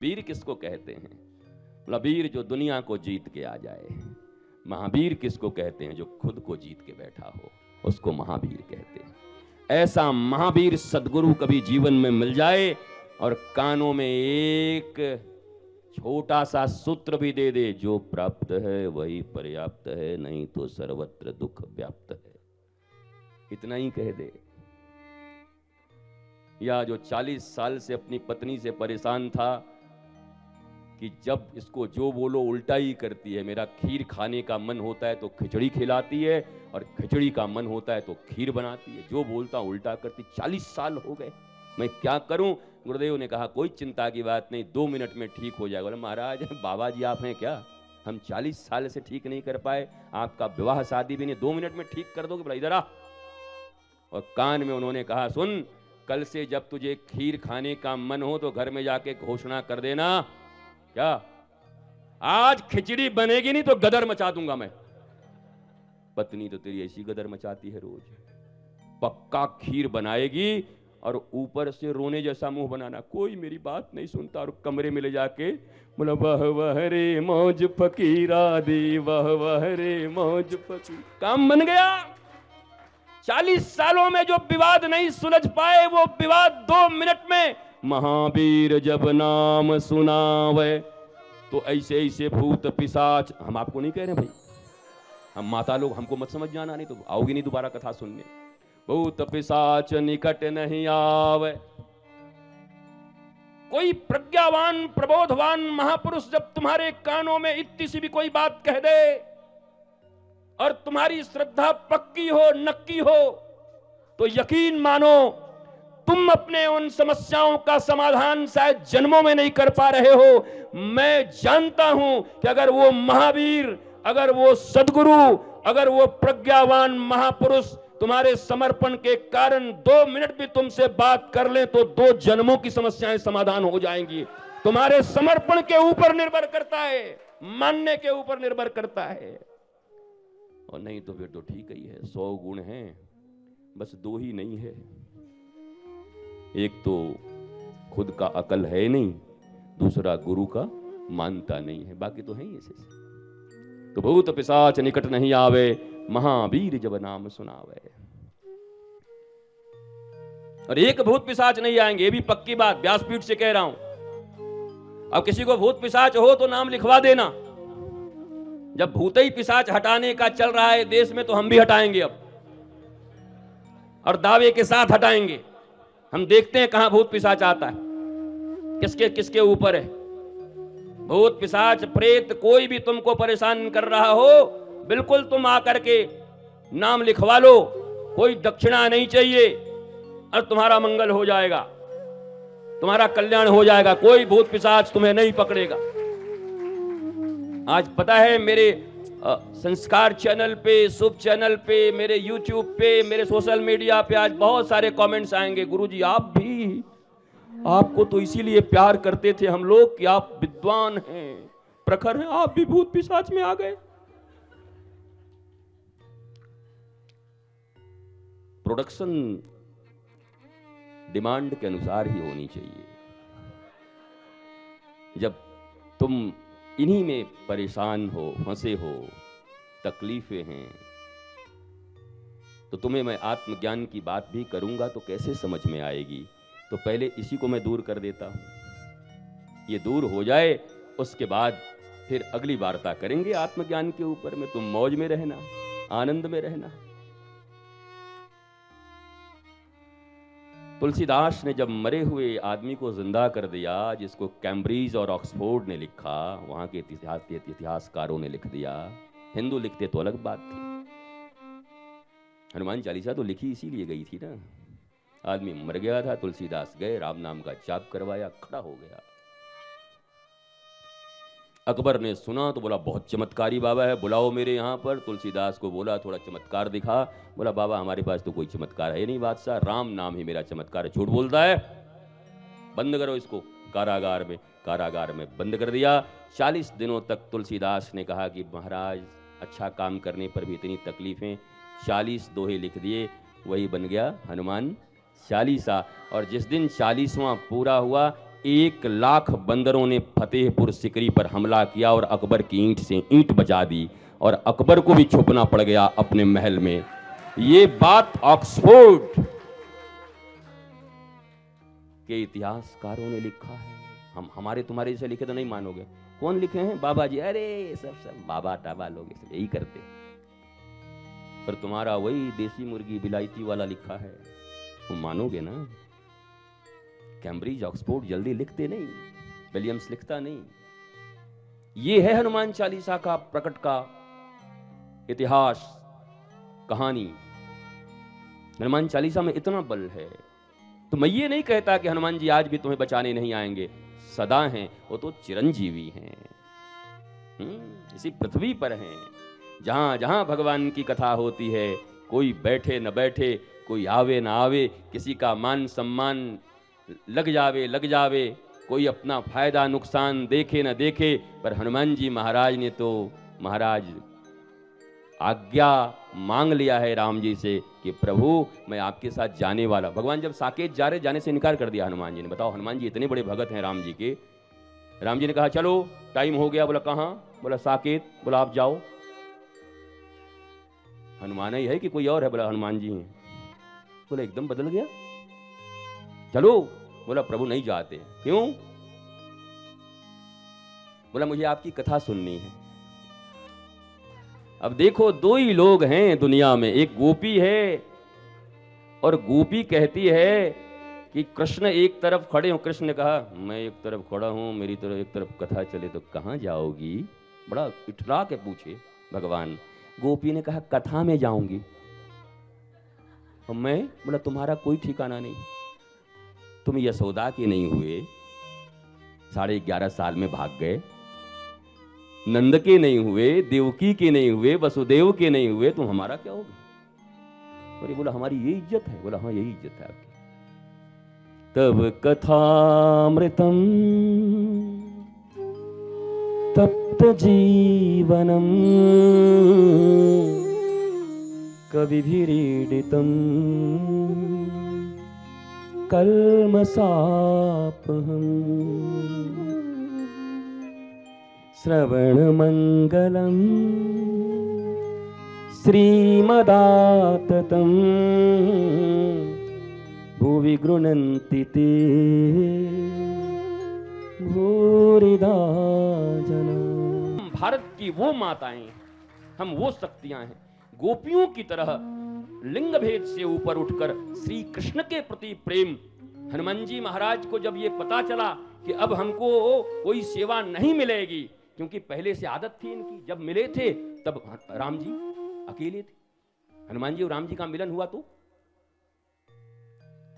वीर किसको कहते हैं? बोला वीर जो दुनिया को जीत के आ जाए। महावीर किसको कहते हैं? जो खुद को जीत के बैठा हो, उसको महावीर कहते हैं। ऐसा महावीर सदगुरु कभी जीवन में मिल जाए और कानों में एक छोटा सा सूत्र भी दे दे, जो प्राप्त है वही पर्याप्त है, नहीं तो सर्वत्र दुख व्याप्त है, इतना ही कह दे। या जो 40 साल से अपनी पत्नी से परेशान था कि जब इसको जो बोलो उल्टा ही करती है, मेरा खीर खाने का मन होता है तो खिचड़ी खिलाती है और खिचड़ी का मन होता है तो खीर बनाती है, जो बोलता उल्टा करती। 40 साल हो गए, मैं क्या करूं? गुरुदेव ने कहा कोई चिंता की बात नहीं, 2 मिनट में ठीक हो जाएगा। बोले महाराज बाबा जी आप हैं क्या? हम 40 साल से ठीक नहीं कर पाए, आपका विवाह शादी भी नहीं, 2 मिनट में ठीक कर दोगे? बोला इधर आ। और कान में उन्होंने कहा सुन, कल से जब तुझे खीर खाने का मन हो तो घर में जाके घोषणा कर देना, क्या आज खिचड़ी बनेगी नहीं तो गदर मचा दूंगा मैं। पत्नी तो तेरी ऐसी गदर मचाती है रोज, पक्का खीर बनाएगी और ऊपर से रोने जैसा मुंह बनाना, कोई मेरी बात नहीं सुनता। और कमरे में ले जाके बोला वह वह रे मौज फकीरा दी, वह वह रे मौज फकीर। काम बन गया। 40 सालों में जो विवाद नहीं सुलझ पाए वो विवाद 2 मिनट में। महावीर जब नाम सुनावे तो ऐसे ऐसे भूत पिशाच, हम आपको नहीं कह रहे भाई, हम माता लोग, हमको मत समझ जाना, नहीं तो आओगी नहीं दोबारा कथा सुनने। भूत पिशाच निकट नहीं आवे। कोई प्रज्ञावान प्रबोधवान महापुरुष जब तुम्हारे कानों में इतनी सी भी कोई बात कह दे और तुम्हारी श्रद्धा पक्की हो, नक्की हो, तो यकीन मानो तुम अपने उन समस्याओं का समाधान शायद जन्मों में नहीं कर पा रहे हो। मैं जानता हूं कि अगर वो महावीर, अगर वो सदगुरु, अगर वो प्रज्ञावान महापुरुष तुम्हारे समर्पण के कारण 2 मिनट भी तुमसे बात कर ले तो 2 जन्मों की समस्याएं समाधान हो जाएंगी। तुम्हारे समर्पण के ऊपर निर्भर करता है, मानने के ऊपर निर्भर करता है। और नहीं तो फिर तो ठीक ही है, 100 गुण हैं, बस 2 ही नहीं है। एक तो खुद का अकल है नहीं, दूसरा गुरु का मानता नहीं है, बाकी तो है ही ऐसे। तो भूत पिशाच निकट नहीं आवे, महावीर जब नाम सुनावे। और एक भूत पिशाच नहीं आएंगे, ये भी पक्की बात, व्यासपीठ से कह रहा हूं। अब किसी को भूत पिशाच हो तो नाम लिखवा देना। जब भूत ही पिशाच हटाने का चल रहा है देश में, तो हम भी हटाएंगे अब, और दावे के साथ हटाएंगे। हम देखते हैं कहां भूत पिशाच आता है, किसके किसके ऊपर है। भूत पिशाच प्रेत कोई भी तुमको परेशान कर रहा हो, बिल्कुल तुम आकर के नाम लिखवा लो, कोई दक्षिणा नहीं चाहिए और तुम्हारा मंगल हो जाएगा, तुम्हारा कल्याण हो जाएगा, कोई भूत पिशाच तुम्हें नहीं पकड़ेगा। आज पता है मेरे संस्कार चैनल पे, शुभ चैनल पे, मेरे यूट्यूब पे, मेरे सोशल मीडिया पे आज बहुत सारे कमेंट्स आएंगे, गुरुजी आप भी, आपको तो इसीलिए प्यार करते थे हम लोग कि आप विद्वान हैं, प्रखर हैं, आप भी भूत पिशाच में आ गए। प्रोडक्शन डिमांड के अनुसार ही होनी चाहिए। जब तुम इन्हीं में परेशान हो, फंसे हो, तकलीफें हैं, तो तुम्हें मैं आत्मज्ञान की बात भी करूंगा तो कैसे समझ में आएगी? तो पहले इसी को मैं दूर कर देता हूं। ये दूर हो जाए उसके बाद फिर अगली वार्ता करेंगे आत्मज्ञान के ऊपर में। तुम मौज में रहना, आनंद में रहना। तुलसीदास ने जब मरे हुए आदमी को जिंदा कर दिया, जिसको कैम्ब्रिज और ऑक्सफोर्ड ने लिखा, वहां के इतिहासकारों ने लिख दिया, हिंदू लिखते तो अलग बात थी। हनुमान चालीसा तो लिखी इसीलिए गई थी ना। आदमी मर गया था, तुलसीदास गए, राम नाम का जाप करवाया, खड़ा हो गया। अकबर ने सुना तो बोला बहुत चमत्कारी बाबा है, बुलाओ मेरे यहाँ पर। तुलसीदास को बोला थोड़ा चमत्कार दिखा। बोला बाबा हमारे पास तो कोई चमत्कार है नहीं बादशाह, राम नाम ही मेरा चमत्कार है। झूठ बोलता है, बंद करो इसको कारागार में। कारागार में बंद कर दिया। 40 दिनों तक तुलसीदास ने कहा कि महाराज अच्छा काम करने पर भी इतनी तकलीफें। 40 दोहे लिख दिए, वही बन गया हनुमान चालीसा। और जिस दिन 40वां पूरा हुआ, 1,00,000 बंदरों ने फतेहपुर सिकरी पर हमला किया और अकबर की ईंट से ईंट बचा दी और अकबर को भी छुपना पड़ गया अपने महल में। ये बात ऑक्सफोर्ड के इतिहासकारों ने लिखा है। हम हमारे तुम्हारे जैसे लिखे तो नहीं मानोगे। कौन लिखे हैं? बाबा जी। अरे सब बाबा टाबा लोग यही करते, पर तुम्हारा वही देसी मुर्गी बिलायती वाला लिखा है, तुम मानोगे ना? कैम्ब्रिज ऑक्सफोर्ड जल्दी लिखते नहीं, विलियम्स लिखता नहीं। ये है हनुमान चालीसा का प्रकट का इतिहास, कहानी। हनुमान चालीसा में इतना बल है। तो मैं ये नहीं कहता कि हनुमान जी आज भी तुम्हें बचाने नहीं आएंगे, सदा हैं, वो तो चिरंजीवी हैं। इसी पृथ्वी पर हैं, जहां जहां भगवान की कथा होती है, कोई बैठे न बैठे, कोई आवे ना आवे, किसी का मान सम्मान लग जावे, कोई अपना फायदा नुकसान देखे न देखे, पर हनुमान जी महाराज ने तो महाराज आज्ञा मांग लिया है राम जी से कि प्रभु मैं आपके साथ जाने वाला। भगवान जब साकेत जा रहे, जाने से इनकार कर दिया हनुमान जी ने। बताओ, हनुमान जी इतने बड़े भगत हैं राम जी के। राम जी ने कहा चलो टाइम हो गया। बोला कहां? बोला साकेत। बोला आप जाओ। हनुमान ही है कि कोई और है? बोला हनुमान जी हैं। बोला एकदम बदल गया, चलो। बोला प्रभु नहीं जाते। क्यों? बोला मुझे आपकी कथा सुननी है। अब देखो, दो ही लोग हैं दुनिया में, एक गोपी है और गोपी कहती है कि कृष्ण एक तरफ खड़े हो। कृष्ण ने कहा मैं एक तरफ खड़ा हूं, मेरी तरफ एक तरफ कथा चले तो कहां जाओगी? बड़ा इठला के पूछे भगवान। गोपी ने कहा कथा में जाऊंगी। और मैं? बोला तुम्हारा कोई ठिकाना नहीं। तुम यशोदा के नहीं हुए, 11.5 साल में भाग गए। नंद के नहीं हुए, देवकी के नहीं हुए, वसुदेव के नहीं हुए, तुम हमारा क्या होगा? और बोला हमारी ये इज्जत है। बोला हाँ यही इज्जत है आपकी। तब कथामृतम तप्त जीवनम कविभिरीडितम कल्मषापहम् श्रवणमंगलम् श्रीमदाततं भुवि गृह्णन्ति ते भूरिदा जना। भारत की वो माताएं, हम वो शक्तियां हैं, गोपियों की तरह लिंग भेद से ऊपर उठकर श्री कृष्ण के प्रति प्रेम। हनुमान जी महाराज को जब ये पता चला कि अब हमको कोई सेवा नहीं मिलेगी, क्योंकि पहले से आदत थी इनकी, जब मिले थे तब राम जी अकेले थे। हनुमान जी और राम जी का मिलन हुआ तो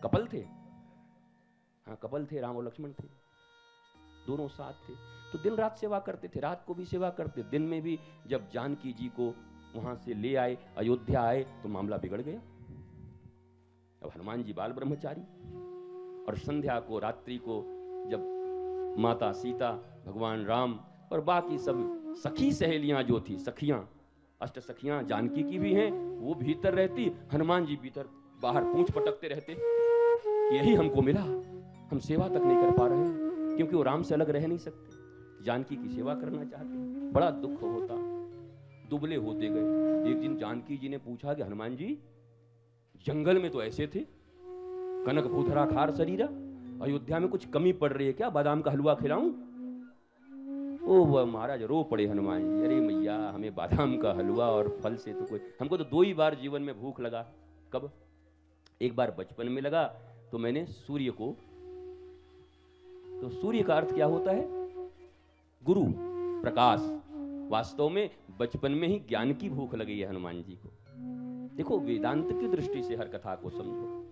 कपल थे। हाँ कपल थे, राम और लक्ष्मण थे, दोनों साथ थे। तो दिन रात सेवा करते थे, रात को भी सेवा करते, दिन में भी। जब जानकी जी को वहां से ले आए, अयोध्या आए, तो मामला बिगड़ गया। अब हनुमान जी बाल ब्रह्मचारी, और संध्या को, रात्रि को, जब माता सीता, भगवान राम और बाकी सब सखी सहेलियां जो थी, सखियां, अष्ट सखियां जानकी की भी हैं, वो भीतर रहती, हनुमान जी भीतर बाहर पूंछ पटकते रहते कि यही हमको मिला, हम सेवा तक नहीं कर पा रहे हैं, क्योंकि वो राम से अलग रह नहीं सकते, जानकी की सेवा करना चाहते हैं। बड़ा दुख होता, दुबले होते गए। एक दिन जानकी जी ने पूछा कि हनुमान जी जंगल में तो ऐसे थे, कनक भूधरा खार शरीरा, अयोध्या में कुछ कमी पड़ रही है क्या? बादाम का हलवा खिलाऊं? ओ वह महाराज रो पड़े हनुमान जी, अरे मैया हमें बादाम का हलवा और फल से तो कोई, हमको तो 2 ही बार जीवन में भूख लगा। कब? एक बार बचपन में लगा, तो मैंने सूर्य को, तो सूर्य का अर्थ क्या होता है? गुरु, प्रकाश। वास्तव में बचपन में ही ज्ञान की भूख लगी है हनुमान जी को। देखो वेदांत की दृष्टि से हर कथा को समझो,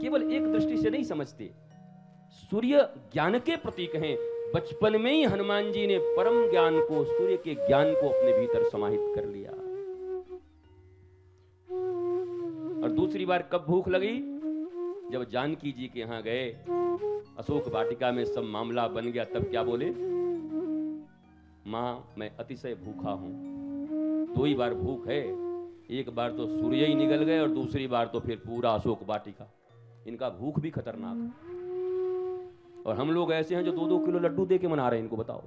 केवल एक दृष्टि से नहीं समझते। सूर्य ज्ञान के प्रतीक हैं। बचपन में ही हनुमान जी ने परम ज्ञान को, सूर्य के ज्ञान को अपने भीतर समाहित कर लिया। और दूसरी बार कब भूख लगी? जब जानकी जी के यहां गए, अशोक वाटिका में सब मामला बन गया, तब क्या बोले? मां मैं अतिशय भूखा हूं। 2 ही बार भूख है, एक बार तो सूर्य ही निकल गए और दूसरी बार तो फिर पूरा अशोक वाटिका। इनका भूख भी खतरनाक है। और हम लोग ऐसे हैं जो 2-2 किलो लड्डू दे के मना रहे हैं इनको, बताओ।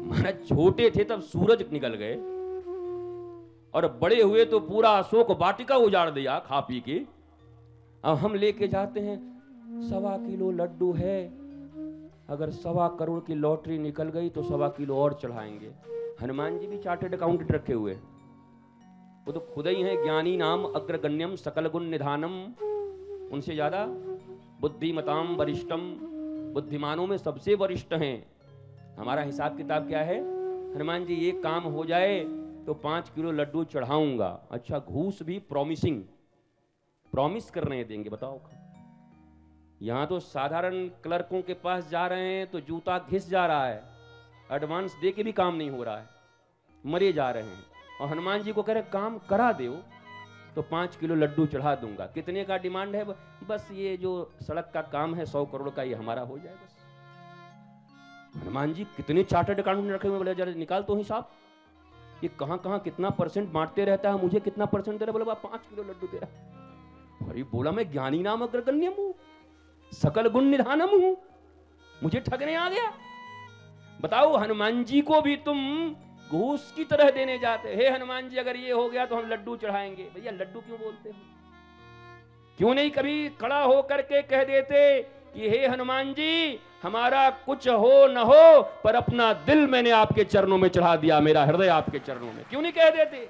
महाराज छोटे थे तब सूरज निकल गए, और बड़े हुए तो पूरा अशोक वाटिका उजाड़ दिया खा पी के। अब हम लेके जाते हैं 1.25 किलो लड्डू है, अगर 1.25 करोड़ की लॉटरी निकल गई तो 1.25 किलो और चढ़ाएंगे। हनुमान जी भी चार्टर्ड अकाउंटेंट रखे हुए, वो तो खुद ही हैं ज्ञानी नाम अग्रगण्यम सकल गुण निधानम, उनसे ज्यादा बुद्धिमताम वरिष्ठम, बुद्धिमानों में सबसे वरिष्ठ हैं। हमारा हिसाब किताब क्या है, हनुमान जी ये काम हो जाए तो 5 किलो लड्डू चढ़ाऊंगा। अच्छा, घूस भी प्रॉमिसिंग, प्रॉमिस कर रहे देंगे, बताओ। यहां तो साधारण क्लर्कों के पास जा रहे हैं तो जूता घिस जा रहा है, एडवांस दे के भी काम नहीं हो रहा है, मरे जा रहे हैं। और हनुमान जी को कह रहे काम करा दो तो 5 किलो लड्डू चढ़ा दूंगा। कितने का डिमांड है? बस ये जो सड़क का काम है 100 करोड़ का, ये हमारा हो जाए बस। हनुमान जी कितने चार्टर्ड अकाउंटेंट रखे हुए, बोले जरा निकाल तो हिसाब, ये कहां कहां कितना परसेंट बांटते रहता है, मुझे कितना परसेंट दे रहा? बोले 5 किलो लड्डू दे रहा। अरे बोला मैं ज्ञानी नाम अग्रगण्यम हूं, सकल गुण निधानम हूं, मुझे ठगने आ गया। बताओ, हनुमान जी को भी तुम घूस की तरह देने जाते। हे हनुमान जी, अगर ये हो गया तो हम लड्डू चढ़ाएंगे। भैया लड्डू क्यों बोलते हो? क्यों नहीं कभी खड़ा हो करके कह देते कि हे हनुमान जी, हमारा कुछ हो न हो पर अपना दिल मैंने आपके चरणों में चढ़ा दिया, मेरा हृदय आपके चरणों में, क्यों नहीं कह देते?